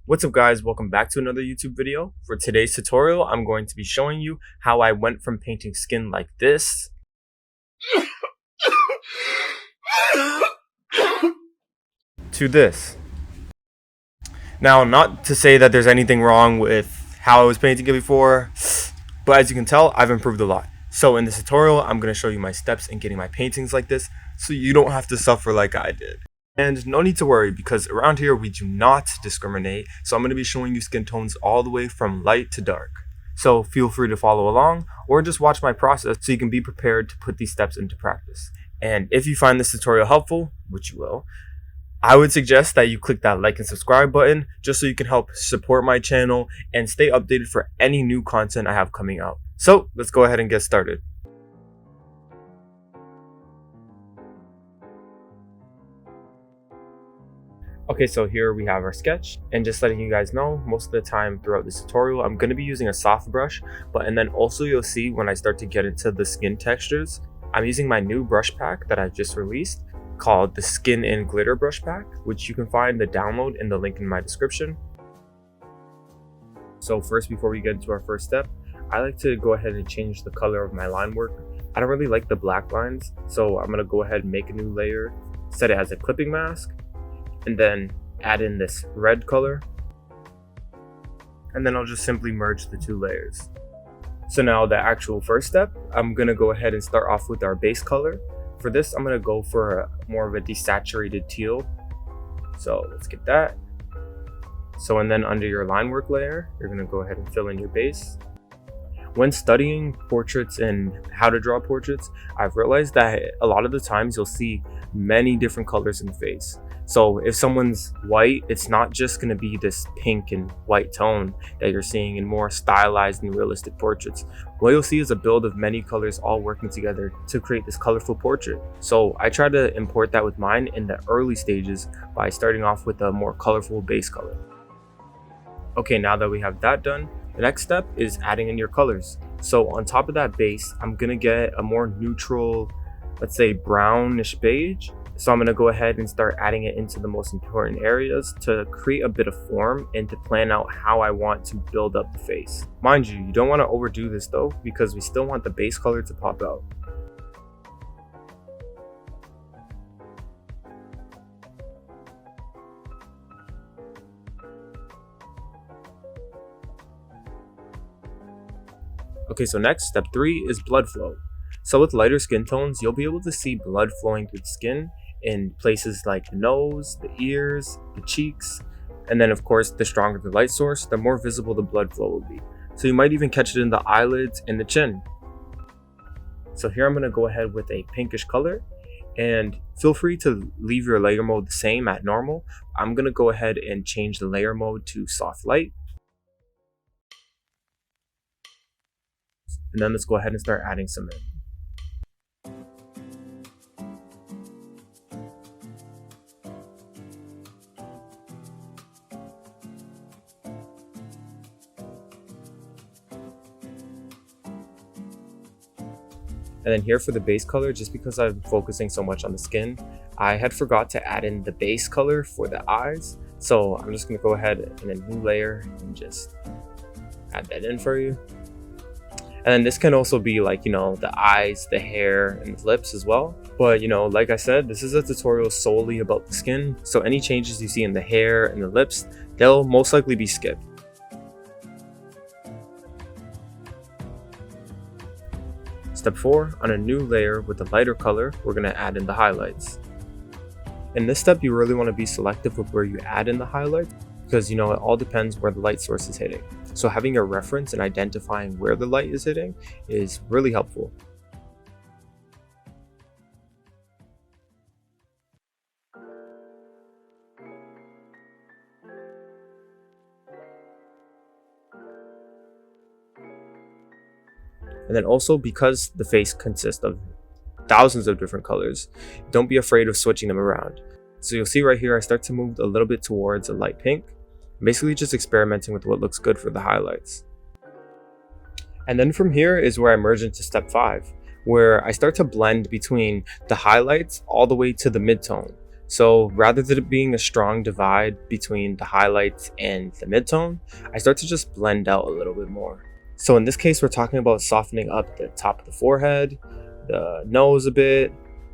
What's up guys, welcome back to another YouTube video. For today's tutorial, I'm going to be showing you how I went from painting skin like this to this. Now, not to say that there's anything wrong with how I was painting it before, but as you can tell, I've improved a lot. So in this tutorial, I'm going to show you my steps in getting my paintings like this so you don't have to suffer like I did. And no need to worry, because around here we do not discriminate, so I'm going to be showing you skin tones all the way from light to dark. So feel free to follow along, or just watch my process so you can be prepared to put these steps into practice. And if you find this tutorial helpful, which you will, I would suggest that you click that like and subscribe button just so you can help support my channel and stay updated for any new content I have coming out. So let's go ahead and get started. Okay, so here we have our sketch, and just letting you guys know, most of the time throughout this tutorial I'm going to be using a soft brush, and then also you'll see when I start to get into the skin textures, I'm using my new brush pack that I've just released called the Skin and Glitter Brush Pack, which you can find the download in the link in my description. So first, before we get into our first step, I like to go ahead and change the color of my line work. I don't really like the black lines, so I'm going to go ahead and make a new layer, set it as a clipping mask, and then add in this red color, and then I'll just simply merge the two layers. So now the actual first step, I'm gonna go ahead and start off with our base color. For this, I'm gonna go for more of a desaturated teal. So let's get that. So, and then under your line work layer, you're gonna go ahead and fill in your base. When studying portraits and how to draw portraits, I've realized that a lot of the times you'll see many different colors in the face. So if someone's white, it's not just going to be this pink and white tone that you're seeing in more stylized and realistic portraits. What you'll see is a build of many colors all working together to create this colorful portrait. So I try to import that with mine in the early stages by starting off with a more colorful base color. Okay, now that we have that done, the next step is adding in your colors. So on top of that base, I'm going to get a more neutral, let's say brownish beige. So I'm going to go ahead and start adding it into the most important areas to create a bit of form and to plan out how I want to build up the face. Mind you, you don't want to overdo this though, because we still want the base color to pop out. Okay, so next, step 3 is blood flow. So with lighter skin tones, you'll be able to see blood flowing through the skin in places like the nose, the ears, the cheeks, and then of course the stronger the light source, the more visible the blood flow will be. So you might even catch it in the eyelids and the chin. So here I'm going to go ahead with a pinkish color, and feel free to leave your layer mode the same at normal. I'm going to go ahead and change the layer mode to soft light. And then let's go ahead and start adding some in. And then here for the base color, just because I'm focusing so much on the skin, I had forgot to add in the base color for the eyes. So I'm just going to go ahead in a new layer and just add that in for you. And then this can also be like, the eyes, the hair, and the lips as well. But, like I said, this is a tutorial solely about the skin. So any changes you see in the hair and the lips, they'll most likely be skipped. Step 4, on a new layer with a lighter color, we're going to add in the highlights. In this step, you really want to be selective with where you add in the highlights, because it all depends where the light source is hitting. So having a reference and identifying where the light is hitting is really helpful. And then also, because the face consists of thousands of different colors, don't be afraid of switching them around. So you'll see right here, I start to move a little bit towards a light pink, basically just experimenting with what looks good for the highlights. And then from here is where I merge into step 5, where I start to blend between the highlights all the way to the mid-tone. So rather than it being a strong divide between the highlights and the midtone, I start to just blend out a little bit more. So in this case, we're talking about softening up the top of the forehead, the nose a bit,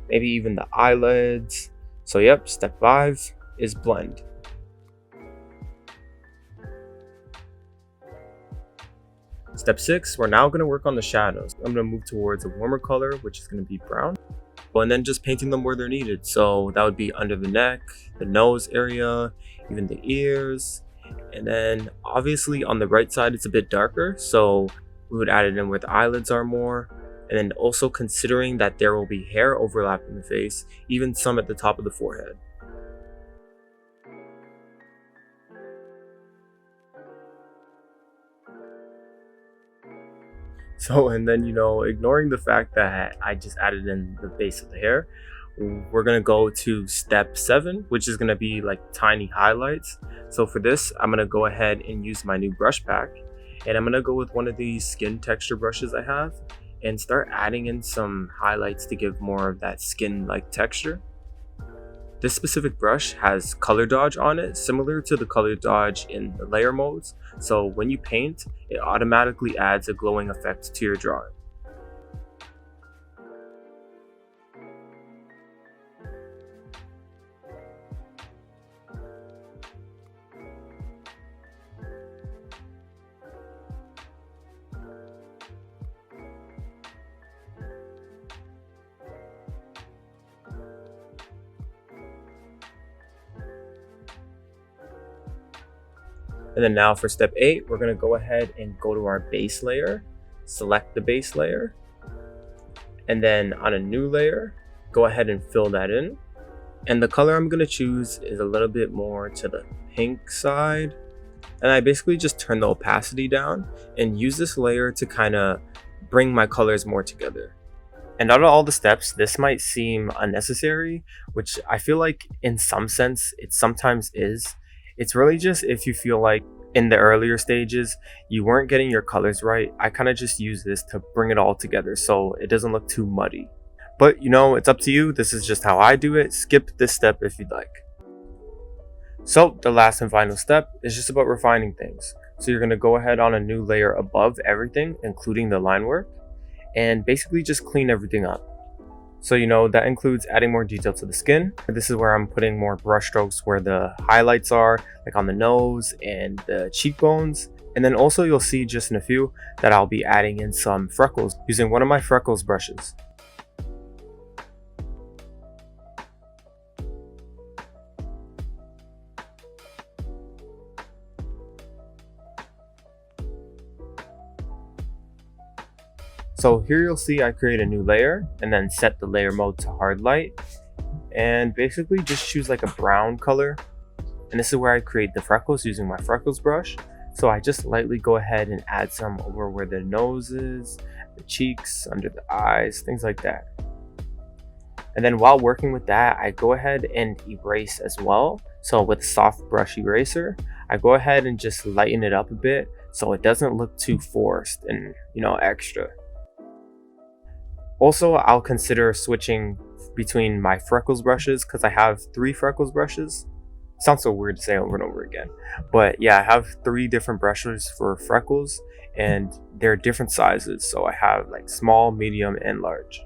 maybe even the eyelids. So yep, step 5 is blend. Step 6, we're now going to work on the shadows. I'm going to move towards a warmer color, which is going to be brown. And then just painting them where they're needed. So that would be under the neck, the nose area, even the ears. And then obviously on the right side, it's a bit darker. So we would add it in where the eyelids are more. And then also considering that there will be hair overlapping the face, even some at the top of the forehead. So, and then, ignoring the fact that I just added in the base of the hair, we're gonna go to step 7, which is gonna be like tiny highlights. So for this, I'm gonna go ahead and use my new brush pack, and I'm gonna go with one of these skin texture brushes I have and start adding in some highlights to give more of that skin-like texture. This specific brush has color dodge on it, similar to the color dodge in the layer modes. So when you paint, it automatically adds a glowing effect to your drawing. And then now for step 8, we're going to go ahead and go to our base layer, select the base layer, and then on a new layer, go ahead and fill that in. And the color I'm going to choose is a little bit more to the pink side. And I basically just turn the opacity down and use this layer to kind of bring my colors more together. And out of all the steps, this might seem unnecessary, which I feel like in some sense it sometimes is. It's really just if you feel like in the earlier stages you weren't getting your colors right, I kind of just use this to bring it all together so it doesn't look too muddy. But it's up to you. This is just how I do it. Skip this step if you'd like. So the last and final step is just about refining things. So you're going to go ahead on a new layer above everything, including the line work, and basically just clean everything up. So that includes adding more detail to the skin. This is where I'm putting more brush strokes where the highlights are, like on the nose and the cheekbones. And then also you'll see just in a few that I'll be adding in some freckles using one of my freckles brushes. So here you'll see I create a new layer and then set the layer mode to hard light and basically just choose like a brown color. And this is where I create the freckles using my freckles brush. So I just lightly go ahead and add some over where the nose is, the cheeks, under the eyes, things like that. And then while working with that, I go ahead and erase as well. So with a soft brush eraser, I go ahead and just lighten it up a bit so it doesn't look too forced and extra. Also, I'll consider switching between my freckles brushes because I have 3 freckles brushes. Sounds so weird to say over and over again. But yeah, I have 3 different brushes for freckles and they're different sizes. So I have like small, medium, and large.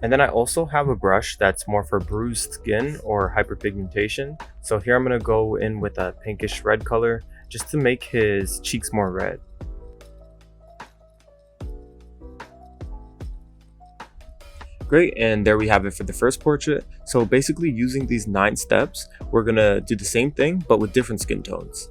And then I also have a brush that's more for bruised skin or hyperpigmentation. So here I'm going to go in with a pinkish red color just to make his cheeks more red. Great, and there we have it for the first portrait. So basically using these 9 steps, we're gonna do the same thing but with different skin tones.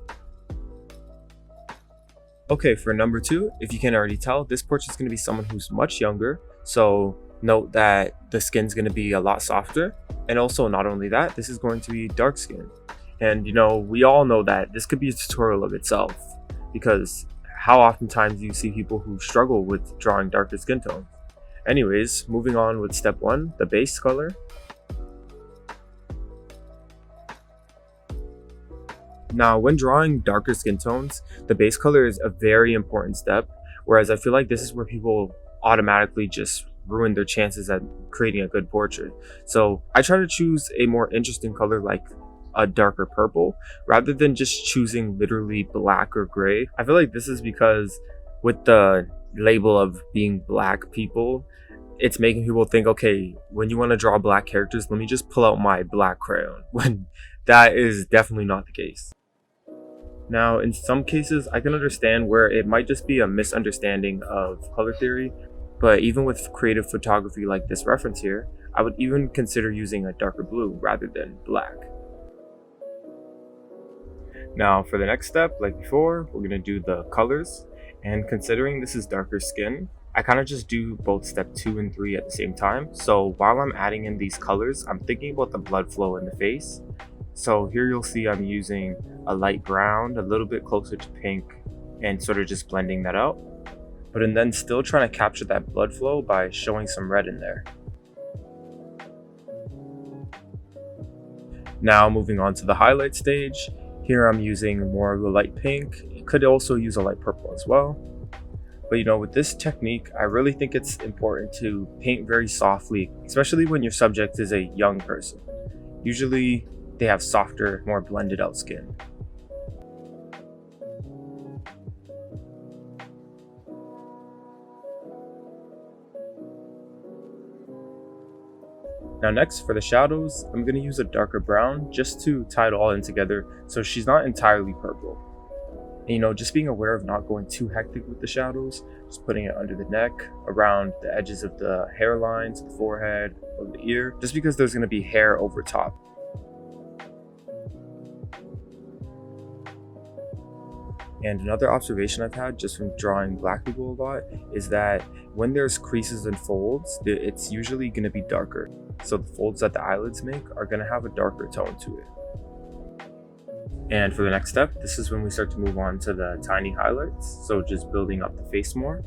Okay, for number 2, if you can't already tell, this portrait is gonna be someone who's much younger. So note that the skin's gonna be a lot softer. And also not only that, this is going to be dark skin. And we all know that this could be a tutorial of itself because how oftentimes do you see people who struggle with drawing darker skin tones? Anyways, moving on with step 1, the base color. Now, when drawing darker skin tones, the base color is a very important step, whereas I feel like this is where people automatically just ruin their chances at creating a good portrait. So I try to choose a more interesting color like a darker purple rather than just choosing literally black or gray. I feel like this is because with the label of being black people, it's making people think, okay, when you want to draw black characters, let me just pull out my black crayon, when that is definitely not the case. Now, in some cases, I can understand where it might just be a misunderstanding of color theory, but even with creative photography like this reference here, I would even consider using a darker blue rather than black. Now, for the next step, like before, we're gonna do the colors, and considering this is darker skin, I kind of just do both step 2 and 3 at the same time. So while I'm adding in these colors, I'm thinking about the blood flow in the face. So here you'll see I'm using a light brown, a little bit closer to pink, and sort of just blending that out. But and then still trying to capture that blood flow by showing some red in there. Now moving on to the highlight stage. Here I'm using more of a light pink. You could also use a light purple as well. But you know, with this technique, I really think it's important to paint very softly, especially when your subject is a young person. Usually they have softer, more blended out skin. Now next, for the shadows, I'm going to use a darker brown just to tie it all in together so she's not entirely purple. And you know, just being aware of not going too hectic with the shadows, just putting it under the neck, around the edges of the hairlines, the forehead, or the ear, just because there's going to be hair over top. And another observation I've had just from drawing black people a lot is that when there's creases and folds, it's usually going to be darker. So the folds that the eyelids make are going to have a darker tone to it. And for the next step, this is when we start to move on to the tiny highlights. So just building up the face more.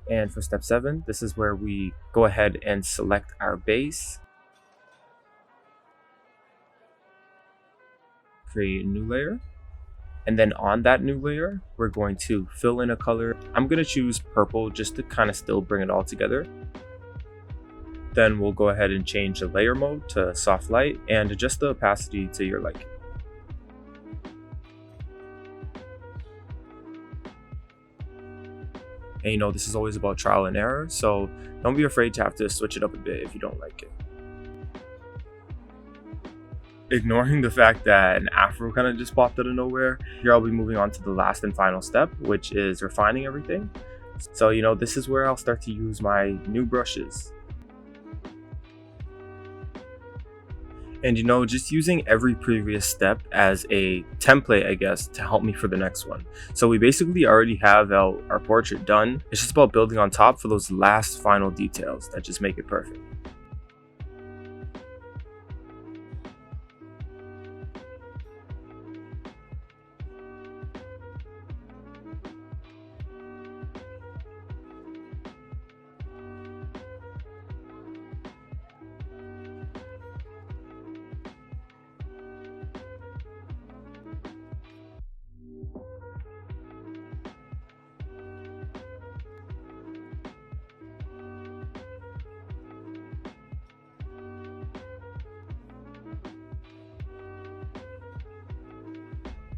And for step 7, this is where we go ahead and select our base, create a new layer, and then on that new layer, we're going to fill in a color. I'm going to choose purple just to kind of still bring it all together. Then we'll go ahead and change the layer mode to soft light and adjust the opacity to your liking. And you know, this is always about trial and error, so don't be afraid to have to switch it up a bit if you don't like it. Ignoring the fact that an afro kind of just popped out of nowhere, here I'll be moving on to the last and final step, which is refining everything. So you know, this is where I'll start to use my new brushes. And you know, just using every previous step as a template, I guess, to help me for the next one. So we basically already have our portrait done. It's just about building on top for those last final details that just make it perfect.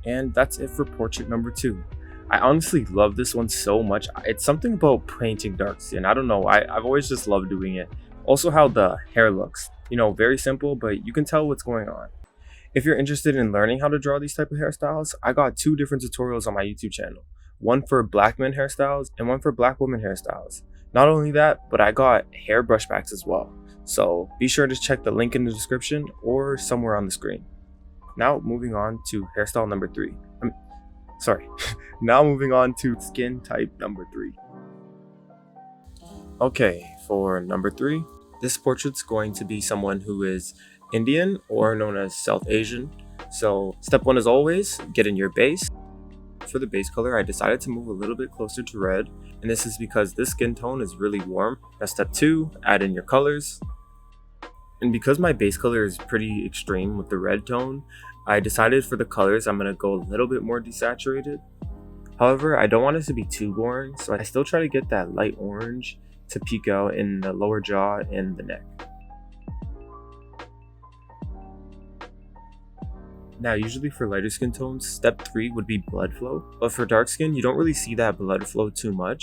And that's it for portrait number 2. I honestly love this one so much. It's something about painting dark skin. I don't know, I've always just loved doing it. Also how the hair looks. You know, very simple, but you can tell what's going on. If you're interested in learning how to draw these type of hairstyles, I got 2 different tutorials on my YouTube channel. One for black men hairstyles and one for black women hairstyles. Not only that, but I got hair brush packs as well. So be sure to check the link in the description or somewhere on the screen. Now moving on to hairstyle number 3. Sorry. Now moving on to skin type number 3. Okay, for number 3, this portrait's going to be someone who is Indian or known as South Asian. So step 1 is always get in your base. For the base color, I decided to move a little bit closer to red, and this is because this skin tone is really warm. Now step 2, add in your colors. And because my base color is pretty extreme with the red tone, I decided for the colors I'm going to go a little bit more desaturated. However, I don't want it to be too boring, so I still try to get that light orange to peek out in the lower jaw and the neck. Now, usually for lighter skin tones, step 3 would be blood flow, but for dark skin, you don't really see that blood flow too much.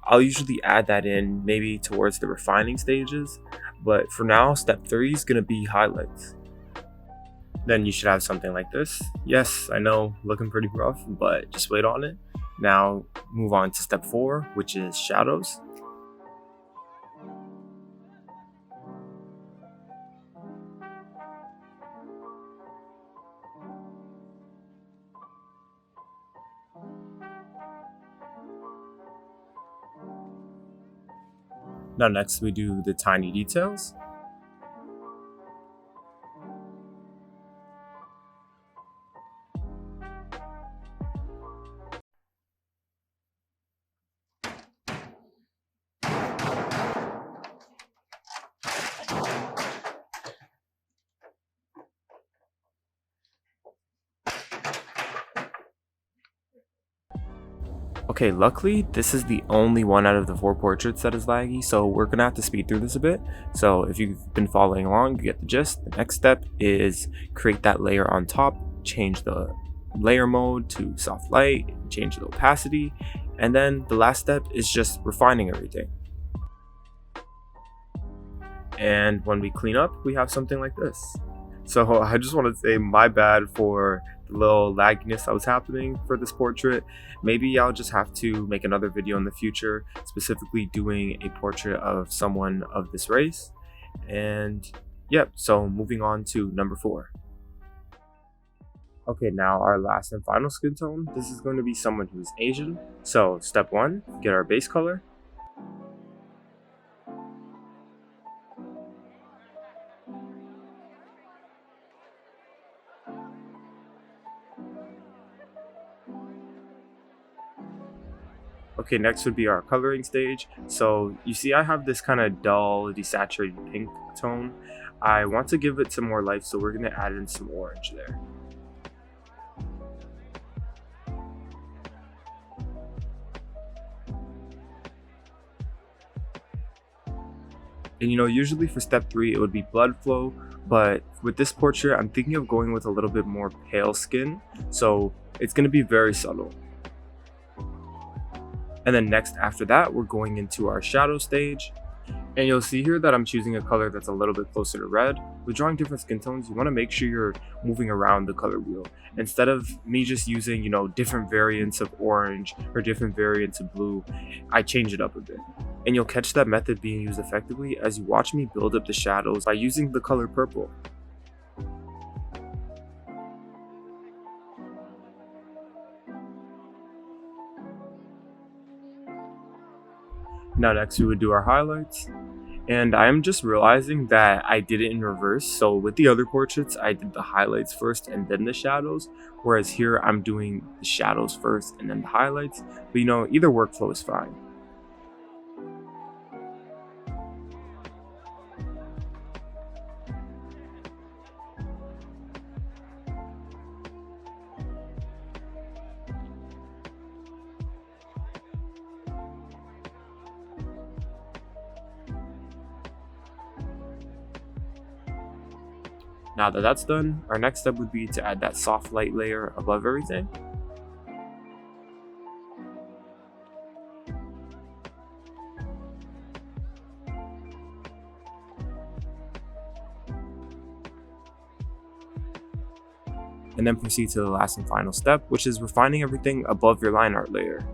I'll usually add that in maybe towards the refining stages, but for now, step 3 is going to be highlights. Then you should have something like this. Yes, I know, looking pretty rough, but just wait on it. Now, move on to step 4, which is shadows. Now next we do the tiny details. Okay, luckily this is the only one out of the 4 portraits that is laggy, so we're gonna have to speed through this a bit. So if you've been following along, you get the gist. The next step is create that layer on top, change the layer mode to soft light, change the opacity, and then the last step is just refining everything. And when we clean up, we have something like this. So I just want to say my bad for the little lagginess that was happening for this portrait. Maybe I'll just have to make another video in the future, specifically doing a portrait of someone of this race. And yep, so moving on to number 4. Okay, now our last and final skin tone. This is going to be someone who's Asian. So step 1, get our base color. Okay, next would be our coloring stage. So you see I have this kind of dull, desaturated pink tone. I want to give it some more life, so we're going to add in some orange there. And you know, usually for step 3 it would be blood flow, but with this portrait I'm thinking of going with a little bit more pale skin, so it's going to be very subtle. And then next after that, we're going into our shadow stage. And you'll see here that I'm choosing a color that's a little bit closer to red. With drawing different skin tones, you want to make sure you're moving around the color wheel. Instead of me just using, you know, different variants of orange or different variants of blue, I change it up a bit. And you'll catch that method being used effectively as you watch me build up the shadows by using the color purple. Now next we would do our highlights. And I'm just realizing that I did it in reverse. So with the other portraits, I did the highlights first and then the shadows. Whereas here I'm doing the shadows first and then the highlights. But you know, either workflow is fine. Now that that's done, our next step would be to add that soft light layer above everything. And then proceed to the last and final step, which is refining everything above your line art layer.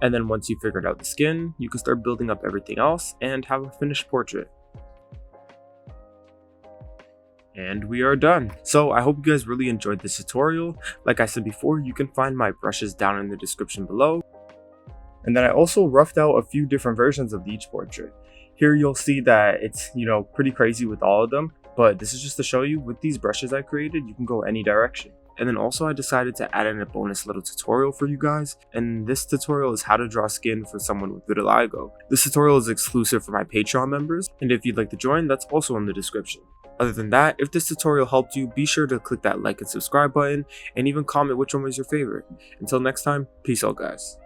And then once you figured out the skin, you can start building up everything else and have a finished portrait. And we are done. So I hope you guys really enjoyed this tutorial. Like I said before, you can find my brushes down in the description below. And then I also roughed out a few different versions of each portrait. Here you'll see that it's, pretty crazy with all of them, but this is just to show you with these brushes I created, you can go any direction. And then also I decided to add in a bonus little tutorial for you guys, and this tutorial is how to draw skin for someone with vitiligo. This tutorial is exclusive for my Patreon members, and if you'd like to join, that's also in the description. Other than that, if this tutorial helped you, be sure to click that like and subscribe button, and even comment which one was your favorite. Until next time, peace out guys.